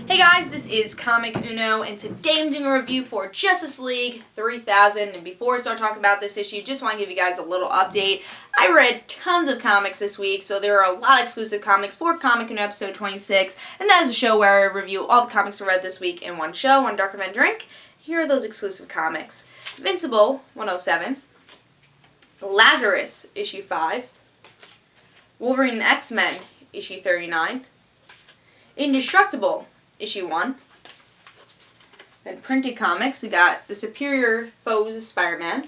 Hey guys, this is Comic Uno, and today I'm doing a review for Justice League 3000, and before I start talking about this issue, just want to give you guys a little update. I read tons of comics this week, so there are a lot of exclusive comics for Comic Uno episode 26, and that is a show where I review all the comics I read this week in one show on DarkAvengerINC. Here are those exclusive comics. Invincible 107, Lazarus issue 5, Wolverine and X-Men issue 39, Indestructible issue 1. Then printed comics, we got The Superior Foes of Spider-Man,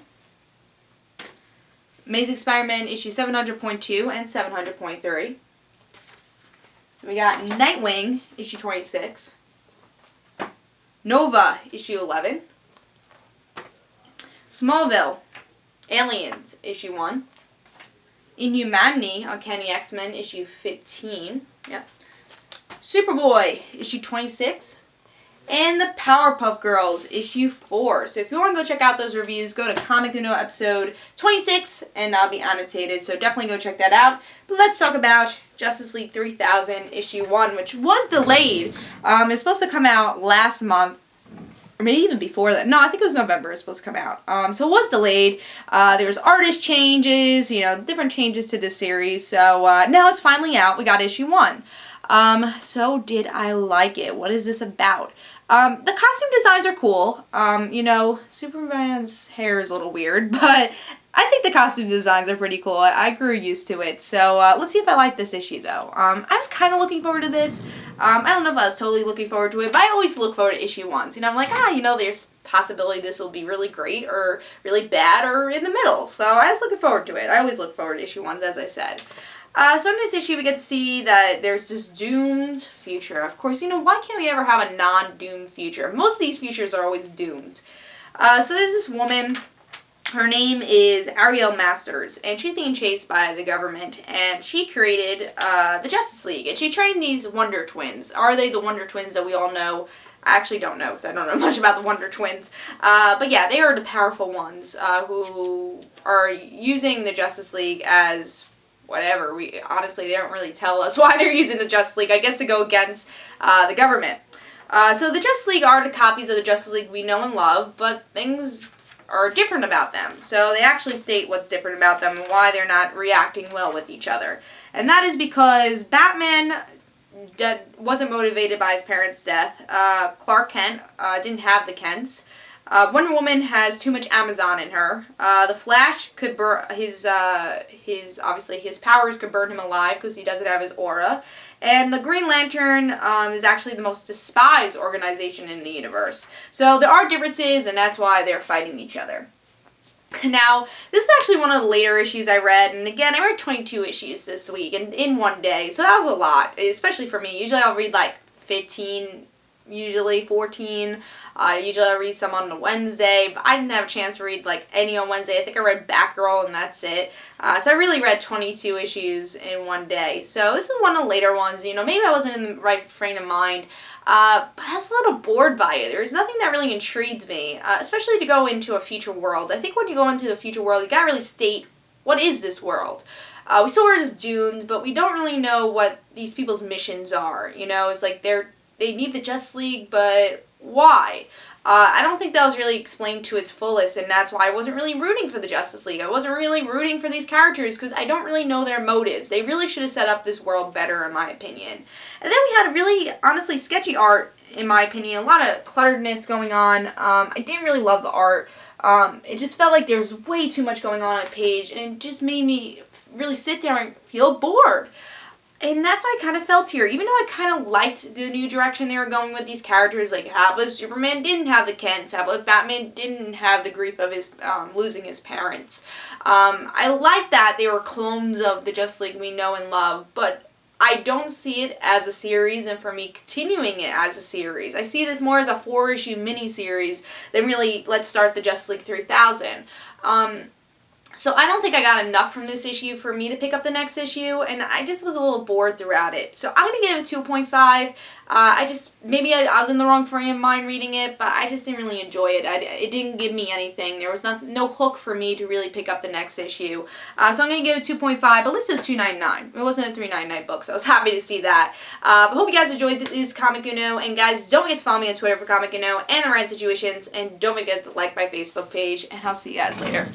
Amazing Spider-Man issue 700.2 and 700.3. We got Nightwing issue 26, Nova issue 11, Smallville Aliens issue 1, Inhumanity Uncanny X-Men issue 15. Yep. Superboy, issue 26, and the Powerpuff Girls, issue 4. So if you want to go check out those reviews, go to Comic Uno episode 26, and I'll be annotated, so definitely go check that out. But let's talk about Justice League 3000, issue 1, which was delayed. It's supposed to come out last month, or maybe even before that. No, I think it was November it was supposed to come out. So it was delayed. There was artist changes, different changes to this series. So now it's finally out. We got issue 1. So did I like it? What is this about? The costume designs are cool. Superman's hair is a little weird, but I think the costume designs are pretty cool. I grew used to it. So, let's see if I like this issue, though. I was kind of looking forward to this. I don't know if I was totally looking forward to it, but I always look forward to issue 1s. I'm like, there's possibility this will be really great or really bad or in the middle. So, I was looking forward to it. I always look forward to issue 1s, as I said. So in this issue, we get to see that there's this doomed future. Of course, why can't we ever have a non-doomed future? Most of these futures are always doomed. So there's this woman. Her name is Ariel Masters, and she's being chased by the government, and she created the Justice League, and she trained these Wonder Twins. Are they the Wonder Twins that we all know? I actually don't know, because I don't know much about the Wonder Twins. But yeah, they are the powerful ones who are using the Justice League as whatever. Honestly, they don't really tell us why they're using the Justice League. I guess to go against the government. So the Justice League are the copies of the Justice League we know and love, but things are different about them. So they actually state what's different about them and why they're not reacting well with each other. And that is because Batman wasn't motivated by his parents' death. Clark Kent didn't have the Kents. Wonder Woman has too much Amazon in her. The Flash could burn his powers could burn him alive because he doesn't have his aura. And the Green Lantern is actually the most despised organization in the universe. So there are differences, and that's why they're fighting each other. Now, this is actually one of the later issues I read, and again, I read 22 issues this week in one day, so that was a lot, especially for me. Usually I'll read like 15, usually 14. Usually I read some on a Wednesday, but I didn't have a chance to read like any on Wednesday. I think I read Batgirl and that's it. So I really read 22 issues in one day. So this is one of the later ones. Maybe I wasn't in the right frame of mind, but I was a little bored by it. There's nothing that really intrigued me, especially to go into a future world. I think when you go into a future world, you gotta really state, what is this world? We still are just doomed, but we don't really know what these people's missions are. It's like they need the Justice League, but why? I don't think that was really explained to its fullest, and that's why I wasn't really rooting for the Justice League. I wasn't really rooting for these characters because I don't really know their motives. They really should have set up this world better, in my opinion. And then we had a really, honestly, sketchy art, in my opinion. A lot of clutteredness going on. I didn't really love the art. It just felt like there was way too much going on a page, and it just made me really sit there and feel bored. And that's how I kind of felt here. Even though I kind of liked the new direction they were going with these characters, like how about Superman didn't have the Kents, how about Batman didn't have the grief of his losing his parents. I like that they were clones of the Justice League we know and love, but I don't see it as a series, and for me continuing it as a series. I see this more as a 4-issue miniseries than really let's start the Justice League 3000. So I don't think I got enough from this issue for me to pick up the next issue, and I just was a little bored throughout it. So I'm going to give it a 2.5. Maybe I was in the wrong frame of mind reading it, but I just didn't really enjoy it. It didn't give me anything. There was no hook for me to really pick up the next issue. So I'm going to give it 2.5, but listed as $2.99. It wasn't a $3.99 book, so I was happy to see that. But hope you guys enjoyed this Comic Uno, and guys, don't forget to follow me on Twitter for Comic Uno and the Rant Situations, and don't forget to like my Facebook page, and I'll see you guys later.